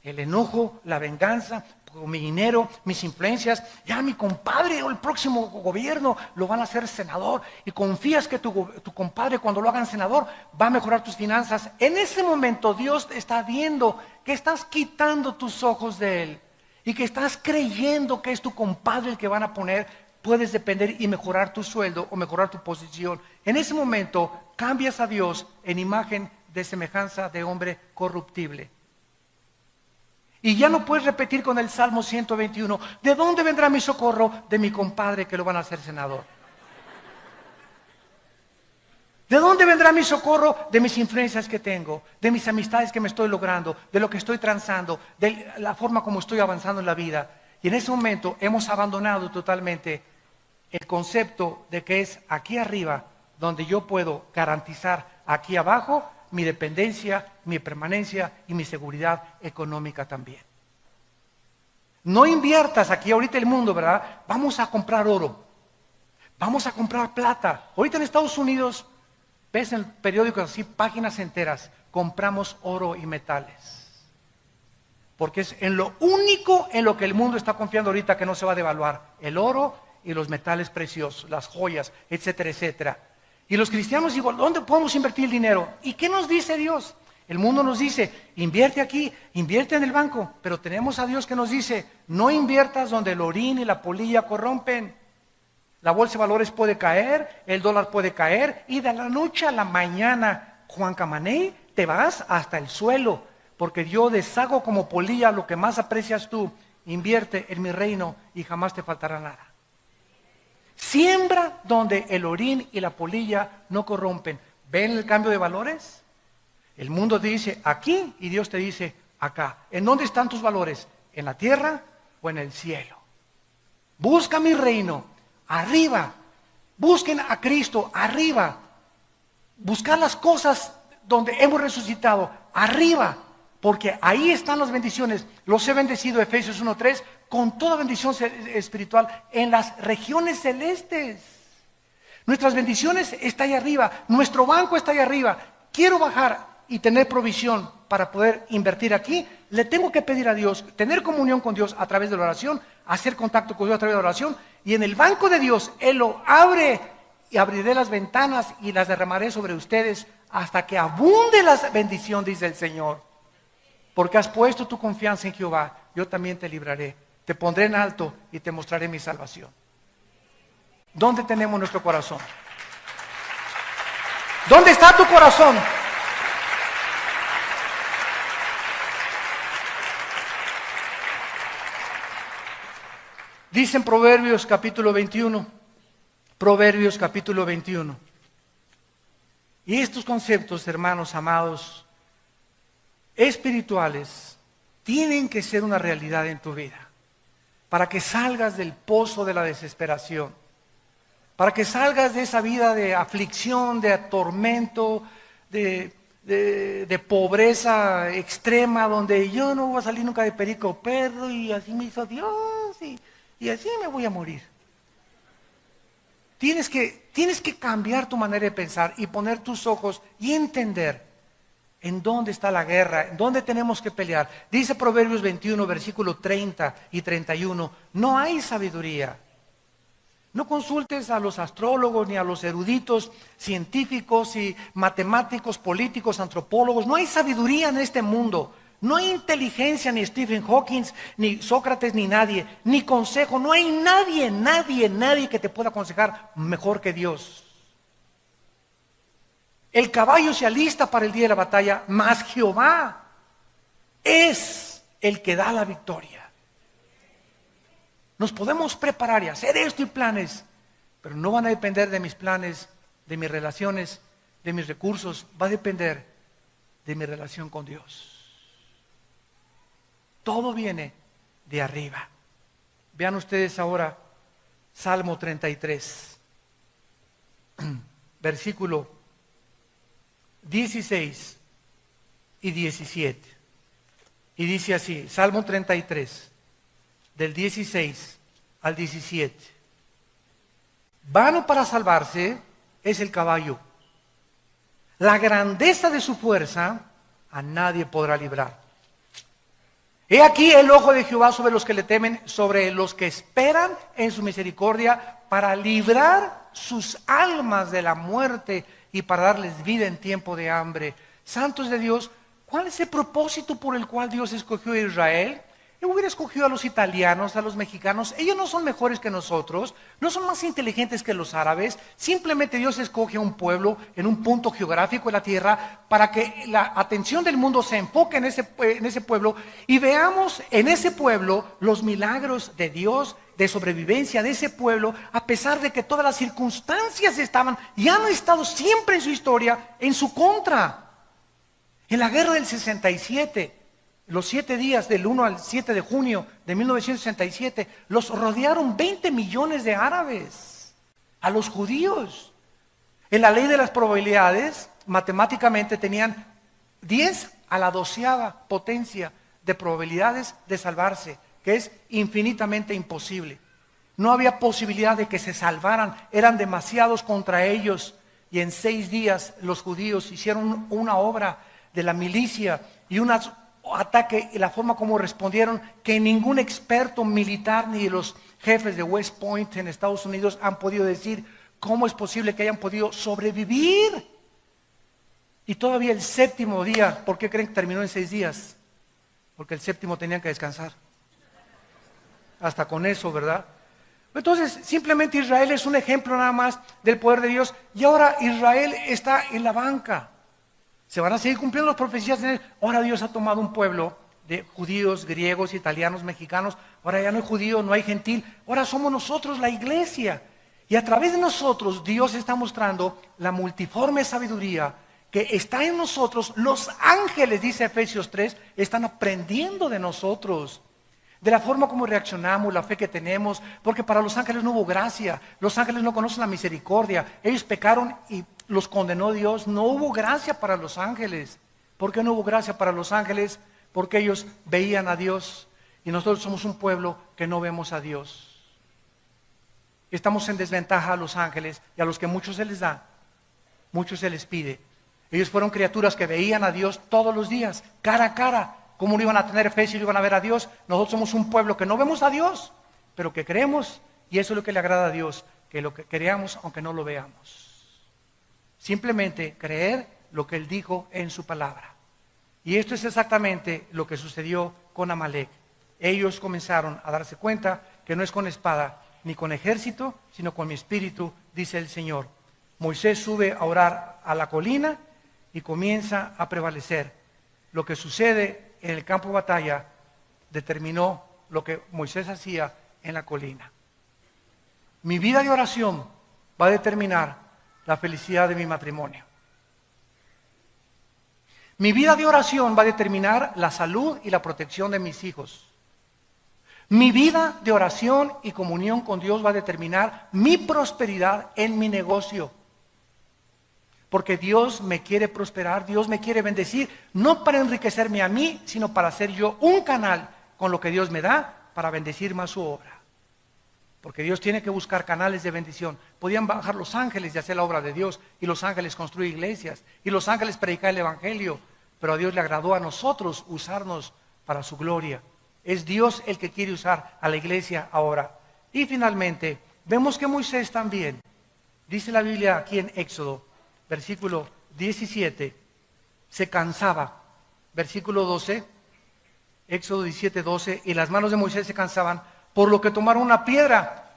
el enojo, la venganza, mi dinero, mis influencias, ya mi compadre o el próximo gobierno lo van a hacer senador y confías que tu compadre cuando lo hagan senador va a mejorar tus finanzas. En ese momento Dios está viendo que estás quitando tus ojos de Él y que estás creyendo que es tu compadre el que van a poner. Puedes depender y mejorar tu sueldo o mejorar tu posición. En ese momento cambias a Dios en imagen de semejanza de hombre corruptible. Y ya no puedes repetir con el Salmo 121, ¿de dónde vendrá mi socorro? De mi compadre que lo van a hacer senador. ¿De dónde vendrá mi socorro? De mis influencias que tengo, de mis amistades que me estoy logrando, de lo que estoy transando, de la forma como estoy avanzando en la vida. Y en ese momento hemos abandonado totalmente el concepto de que es aquí arriba donde yo puedo garantizar aquí abajo mi dependencia, mi permanencia y mi seguridad económica también. No inviertas aquí ahorita el mundo, ¿verdad? Vamos a comprar oro, vamos a comprar plata. Ahorita en Estados Unidos, ves en periódicos así, páginas enteras, compramos oro y metales. Porque es en lo único en lo que el mundo está confiando ahorita que no se va a devaluar, el oro y los metales preciosos, las joyas, etcétera, etcétera. Y los cristianos digo, ¿dónde podemos invertir el dinero? ¿Y qué nos dice Dios? El mundo nos dice, invierte aquí, invierte en el banco, pero tenemos a Dios que nos dice, no inviertas donde el orín y la polilla corrompen. La bolsa de valores puede caer, el dólar puede caer, y de la noche a la mañana, Juan Camaney, te vas hasta el suelo, porque yo deshago como polilla lo que más aprecias tú, invierte en mi reino y jamás te faltará nada. Siembra donde el orín y la polilla no corrompen. ¿Ven el cambio de valores? El mundo te dice aquí y Dios te dice acá. ¿En dónde están tus valores? ¿En la tierra o en el cielo? Busca mi reino, arriba. Busquen a Cristo, arriba. Buscar las cosas donde hemos resucitado, arriba. Porque ahí están las bendiciones. Los he bendecido, Efesios 1:3, con toda bendición espiritual en las regiones celestes. Nuestras bendiciones están ahí arriba. Nuestro banco está ahí arriba. Quiero bajar y tener provisión para poder invertir aquí. Le tengo que pedir a Dios, tener comunión con Dios a través de la oración, hacer contacto con Dios a través de la oración. Y en el banco de Dios, Él lo abre y abriré las ventanas y las derramaré sobre ustedes hasta que abunde la bendición, dice el Señor. Porque has puesto tu confianza en Jehová, yo también te libraré. Te pondré en alto y te mostraré mi salvación. ¿Dónde tenemos nuestro corazón? ¿Dónde está tu corazón? Dice en Proverbios capítulo 21. Proverbios capítulo 21. Y estos conceptos, hermanos amados, espirituales, tienen que ser una realidad en tu vida, para que salgas del pozo de la desesperación, para que salgas de esa vida de aflicción, de tormento, de pobreza extrema, donde yo no voy a salir nunca de perico perro y así me hizo Dios y así me voy a morir. Tienes que cambiar tu manera de pensar y poner tus ojos y entender ¿en dónde está la guerra? ¿En dónde tenemos que pelear? Dice Proverbios 21, versículo 30 y 31, no hay sabiduría. No consultes a los astrólogos ni a los eruditos científicos y matemáticos, políticos, antropólogos. No hay sabiduría en este mundo. No hay inteligencia, ni Stephen Hawking, ni Sócrates, ni nadie, ni consejo. No hay nadie que te pueda aconsejar mejor que Dios. El caballo se alista para el día de la batalla, mas Jehová es el que da la victoria. Nos podemos preparar y hacer esto y planes, pero no van a depender de mis planes, de mis relaciones, de mis recursos. Va a depender de mi relación con Dios. Todo viene de arriba. Vean ustedes ahora Salmo 33, versículo 16 y 17. Y dice así, Salmo 33, del 16 al 17. Vano para salvarse es el caballo. La grandeza de su fuerza a nadie podrá librar. He aquí el ojo de Jehová sobre los que le temen, sobre los que esperan en su misericordia, para librar sus almas de la muerte y para darles vida en tiempo de hambre. Santos de Dios, ¿cuál es el propósito por el cual Dios escogió a Israel? Él hubiera escogido a los italianos, a los mexicanos. Ellos no son mejores que nosotros, no son más inteligentes que los árabes. Simplemente Dios escoge a un pueblo en un punto geográfico de la tierra para que la atención del mundo se enfoque en ese pueblo y veamos en ese pueblo los milagros de Dios, de sobrevivencia de ese pueblo, a pesar de que todas las circunstancias estaban y han estado siempre en su historia en su contra. En la guerra del 67, los 7 días del 1 al 7 de junio de 1967, los rodearon 20 millones de árabes, a los judíos. En la ley de las probabilidades, matemáticamente tenían 10 a la 12ª potencia de probabilidades de salvarse, que es infinitamente imposible. No había posibilidad de que se salvaran, eran demasiados contra ellos. Y en 6 días los judíos hicieron una obra de la milicia y un ataque, y la forma como respondieron, que ningún experto militar ni los jefes de West Point en Estados Unidos han podido decir cómo es posible que hayan podido sobrevivir. Y todavía el 7º día, ¿por qué creen que terminó en 6 días? Porque el 7º tenían que descansar. Hasta con eso, ¿verdad? Entonces, simplemente Israel es un ejemplo nada más del poder de Dios. Y ahora Israel está en la banca. Se van a seguir cumpliendo las profecías de él. Ahora Dios ha tomado un pueblo de judíos, griegos, italianos, mexicanos. Ahora ya no hay judío, no hay gentil. Ahora somos nosotros la iglesia. Y a través de nosotros Dios está mostrando la multiforme sabiduría que está en nosotros. Los ángeles, dice Efesios 3, están aprendiendo de nosotros. De la forma como reaccionamos, la fe que tenemos, porque para los ángeles no hubo gracia, los ángeles no conocen la misericordia, ellos pecaron y los condenó Dios, no hubo gracia para los ángeles. ¿Por qué no hubo gracia para los ángeles? Porque ellos veían a Dios y nosotros somos un pueblo que no vemos a Dios. Estamos en desventaja a los ángeles y a los que mucho se les da, mucho se les pide. Ellos fueron criaturas que veían a Dios todos los días, cara a cara. ¿Cómo no iban a tener fe si no iban a ver a Dios? Nosotros somos un pueblo que no vemos a Dios, pero que creemos, y eso es lo que le agrada a Dios, que lo que creamos aunque no lo veamos. Simplemente creer lo que Él dijo en su palabra. Y esto es exactamente lo que sucedió con Amalek. Ellos comenzaron a darse cuenta que no es con espada ni con ejército, sino con mi espíritu, dice el Señor. Moisés sube a orar a la colina y comienza a prevalecer. Lo que sucede en el campo de batalla determinó lo que Moisés hacía en la colina. Mi vida de oración va a determinar la felicidad de mi matrimonio. Mi vida de oración va a determinar la salud y la protección de mis hijos. Mi vida de oración y comunión con Dios va a determinar mi prosperidad en mi negocio. Porque Dios me quiere prosperar, Dios me quiere bendecir, no para enriquecerme a mí, sino para ser yo un canal con lo que Dios me da para bendecir más su obra. Porque Dios tiene que buscar canales de bendición. Podían bajar los ángeles y hacer la obra de Dios, y los ángeles construir iglesias, y los ángeles predicar el evangelio, pero a Dios le agradó a nosotros usarnos para su gloria. Es Dios el que quiere usar a la iglesia ahora. Y finalmente, vemos que Moisés también, dice la Biblia aquí en Éxodo, versículo 17, se cansaba. Versículo 12, Éxodo 17, 12, y las manos de Moisés se cansaban, por lo que tomaron una piedra.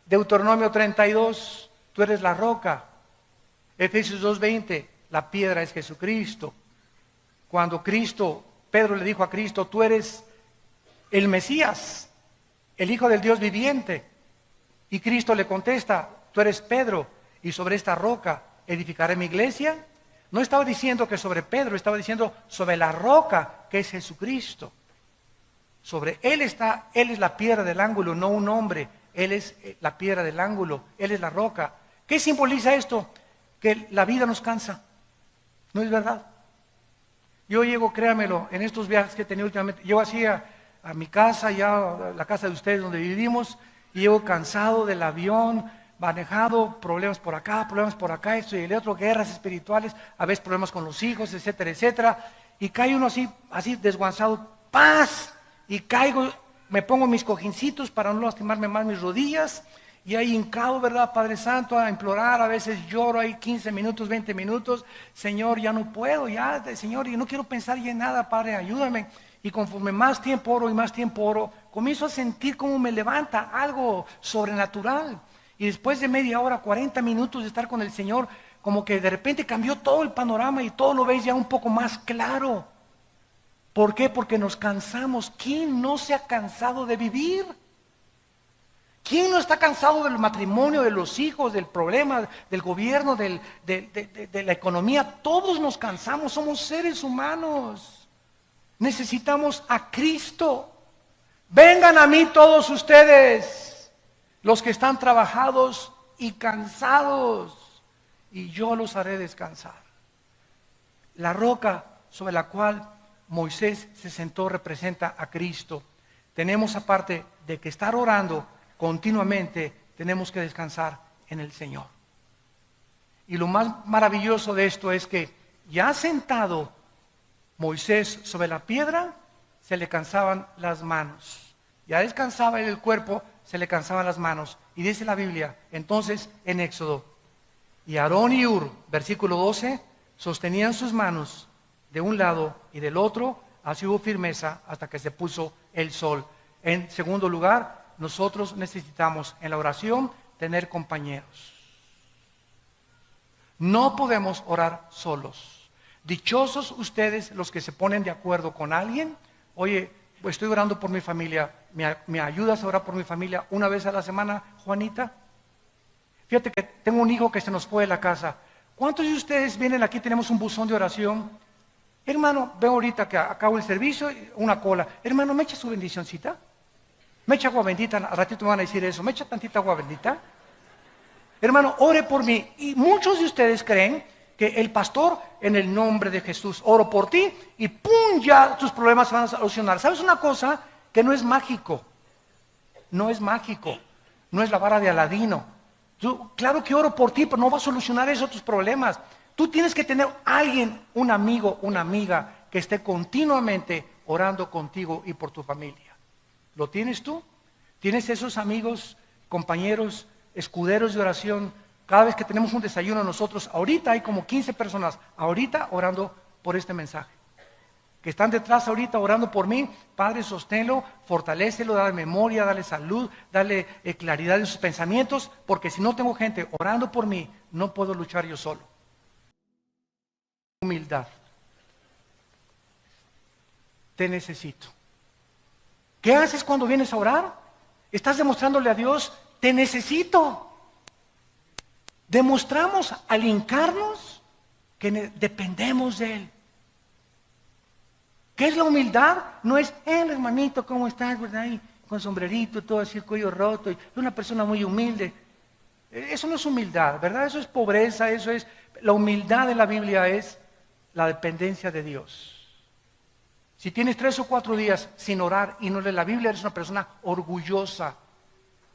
Deuteronomio 32, tú eres la roca. Efesios 2:20, la piedra es Jesucristo. Cuando Pedro le dijo a Cristo, tú eres el Mesías, el Hijo del Dios viviente. Y Cristo le contesta, tú eres Pedro, y sobre esta roca edificaré mi iglesia. No estaba diciendo que sobre Pedro, estaba diciendo sobre la roca que es Jesucristo. Sobre él está, él es la piedra del ángulo, no un hombre. Él es la piedra del ángulo, él es la roca. ¿Qué simboliza esto? Que la vida nos cansa. ¿No es verdad? Yo llego, créamelo, en estos viajes que he tenido últimamente, llego así a mi casa, ya a la casa de ustedes donde vivimos, y llego cansado del avión, manejado, problemas por acá, esto y el otro, guerras espirituales, a veces problemas con los hijos, etcétera, etcétera, y cae uno así desguanzado, ¡paz! Y caigo, me pongo mis cojincitos para no lastimarme más mis rodillas, y ahí hincado, ¿verdad, Padre Santo? A implorar, a veces lloro ahí 15 minutos, 20 minutos, Señor, ya no puedo, Señor, y no quiero pensar ya en nada, Padre, ayúdame. Y conforme más tiempo oro y más tiempo oro, comienzo a sentir como me levanta algo sobrenatural. Y después de media hora, 40 minutos de estar con el Señor, como que de repente cambió todo el panorama y todo lo ves ya un poco más claro. ¿Por qué? Porque nos cansamos. ¿Quién no se ha cansado de vivir? ¿Quién no está cansado del matrimonio, de los hijos, del problema, del gobierno, de la economía? Todos nos cansamos, somos seres humanos. Necesitamos a Cristo. Vengan a mí todos ustedes, los que están trabajados y cansados, y yo los haré descansar. La roca sobre la cual Moisés se sentó representa a Cristo. Tenemos, aparte de que estar orando continuamente, tenemos que descansar en el Señor. Y lo más maravilloso de esto es que ya sentado Moisés sobre la piedra, se le cansaban las manos. Ya descansaba el cuerpo, se le cansaban las manos. Y dice la Biblia, entonces en Éxodo, y Aarón y Hur, versículo 12, sostenían sus manos de un lado y del otro, así hubo firmeza hasta que se puso el sol. En segundo lugar, nosotros necesitamos en la oración tener compañeros. No podemos orar solos. Dichosos ustedes los que se ponen de acuerdo con alguien. Oye, pues estoy orando por mi familia. ¿Me ayudas a orar por mi familia una vez a la semana, Juanita? Fíjate que tengo un hijo que se nos fue de la casa. ¿Cuántos de ustedes vienen aquí? Tenemos un buzón de oración. Hermano, veo ahorita que acabo el servicio, una cola. Hermano, ¿me echa su bendicioncita? ¿Me echa agua bendita? Al ratito me van a decir eso. ¿Me echa tantita agua bendita? Hermano, ore por mí. Y muchos de ustedes creen que el pastor, en el nombre de Jesús, oro por ti y ¡pum! Ya tus problemas se van a solucionar. ¿Sabes una cosa? Que no es mágico. No es mágico. No es la vara de Aladino. Claro que oro por ti, pero no va a solucionar eso tus problemas. Tú tienes que tener alguien, un amigo, una amiga, que esté continuamente orando contigo y por tu familia. ¿Lo tienes tú? ¿Tienes esos amigos, compañeros, escuderos de oración? Cada vez que tenemos un desayuno nosotros, ahorita hay como 15 personas, ahorita orando por este mensaje. Que están detrás ahorita orando por mí. Padre, sosténlo, fortalécelo, dale memoria, dale salud, dale claridad en sus pensamientos, porque si no tengo gente orando por mí, no puedo luchar yo solo. Humildad. Te necesito. ¿Qué haces cuando vienes a orar? Estás demostrándole a Dios, te necesito. Demostramos al hincarnos que dependemos de Él. ¿Qué es la humildad? No es, hermanito, ¿cómo estás? ¿Verdad? Y con sombrerito, todo así, el cuello roto, y una persona muy humilde. Eso no es humildad, ¿verdad? Eso es pobreza, eso es... La humildad de la Biblia es la dependencia de Dios. Si tienes 3 o 4 días sin orar y no lees la Biblia, eres una persona orgullosa.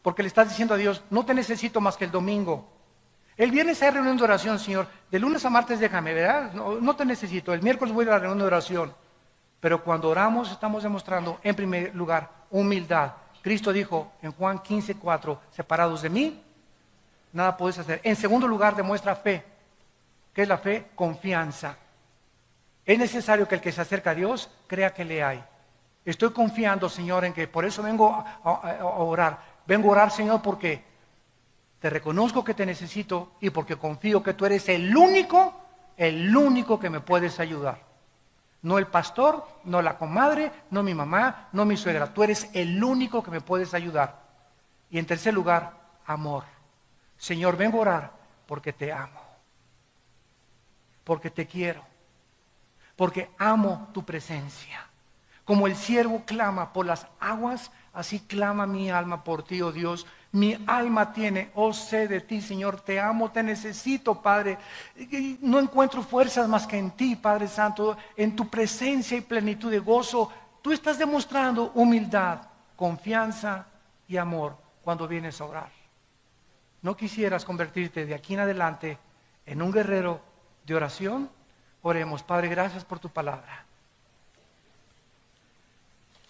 Porque le estás diciendo a Dios, no te necesito más que el domingo. El viernes hay reunión de oración, Señor. De lunes a martes déjame, ¿verdad? No te necesito. El miércoles voy a la reunión de oración. Pero cuando oramos estamos demostrando, en primer lugar, humildad. Cristo dijo en Juan 15:4, separados de mí, nada podéis hacer. En segundo lugar, demuestra fe. ¿Qué es la fe? Confianza. Es necesario que el que se acerca a Dios crea que le hay. Estoy confiando, Señor, en que por eso vengo a orar. Vengo a orar, Señor, porque te reconozco que te necesito y porque confío que tú eres el único que me puedes ayudar. No el pastor, no la comadre, no mi mamá, no mi suegra. Tú eres el único que me puedes ayudar. Y en tercer lugar, amor. Señor, vengo a orar porque te amo. Porque te quiero. Porque amo tu presencia. Como el siervo clama por las aguas, así clama mi alma por ti, oh Dios. Mi alma tiene, oh sed de ti, Señor, te amo, te necesito, Padre. No encuentro fuerzas más que en ti, Padre Santo, en tu presencia y plenitud de gozo. Tú estás demostrando humildad, confianza y amor cuando vienes a orar. ¿No quisieras convertirte de aquí en adelante en un guerrero de oración? Oremos. Padre, gracias por tu palabra.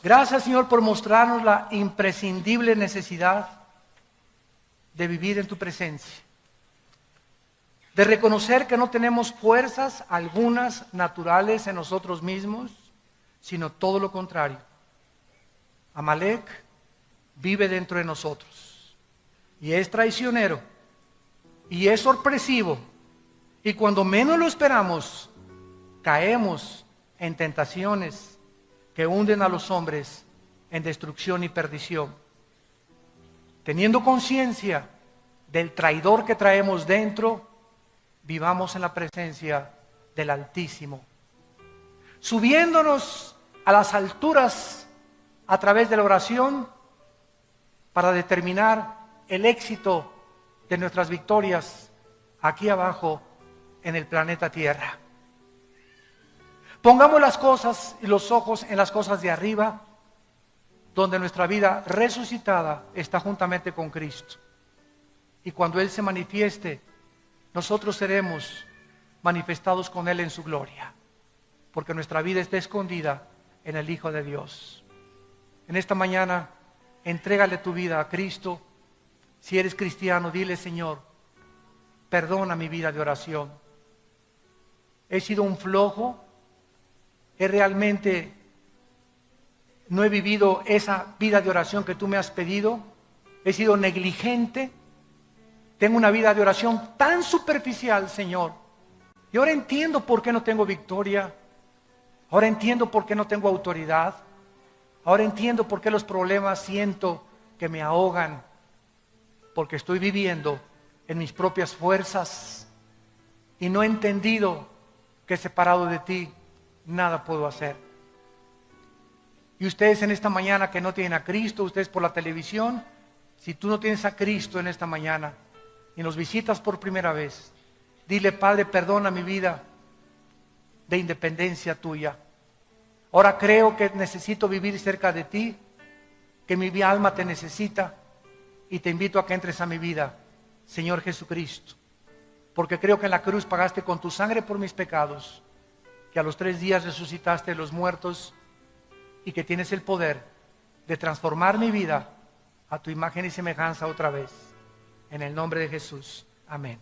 Gracias, Señor, por mostrarnos la imprescindible necesidad de vivir en tu presencia, de reconocer que no tenemos fuerzas algunas naturales en nosotros mismos, sino todo lo contrario. Amalek vive dentro de nosotros y es traicionero y es sorpresivo, y cuando menos lo esperamos caemos en tentaciones que hunden a los hombres en destrucción y perdición. Teniendo conciencia del traidor que traemos dentro, vivamos en la presencia del Altísimo, subiéndonos a las alturas a través de la oración para determinar el éxito de nuestras victorias aquí abajo en el planeta Tierra. Pongamos las cosas y los ojos en las cosas de arriba, donde nuestra vida resucitada está juntamente con Cristo. Y cuando Él se manifieste, nosotros seremos manifestados con Él en su gloria, porque nuestra vida está escondida en el Hijo de Dios. En esta mañana, entrégale tu vida a Cristo. Si eres cristiano, dile: Señor, perdona mi vida de oración. He sido un flojo, no he vivido esa vida de oración que tú me has pedido, he sido negligente, tengo una vida de oración tan superficial, Señor. Y ahora entiendo por qué no tengo victoria, ahora entiendo por qué no tengo autoridad, ahora entiendo por qué los problemas siento que me ahogan, porque estoy viviendo en mis propias fuerzas y no he entendido que separado de ti nada puedo hacer. Y ustedes en esta mañana que no tienen a Cristo, ustedes por la televisión, si tú no tienes a Cristo en esta mañana y nos visitas por primera vez, dile: Padre, perdona mi vida de independencia tuya. Ahora creo que necesito vivir cerca de ti, que mi alma te necesita, y te invito a que entres a mi vida, Señor Jesucristo, porque creo que en la cruz pagaste con tu sangre por mis pecados, que a los 3 días resucitaste de los muertos y que tienes el poder de transformar mi vida a tu imagen y semejanza otra vez. En el nombre de Jesús. Amén.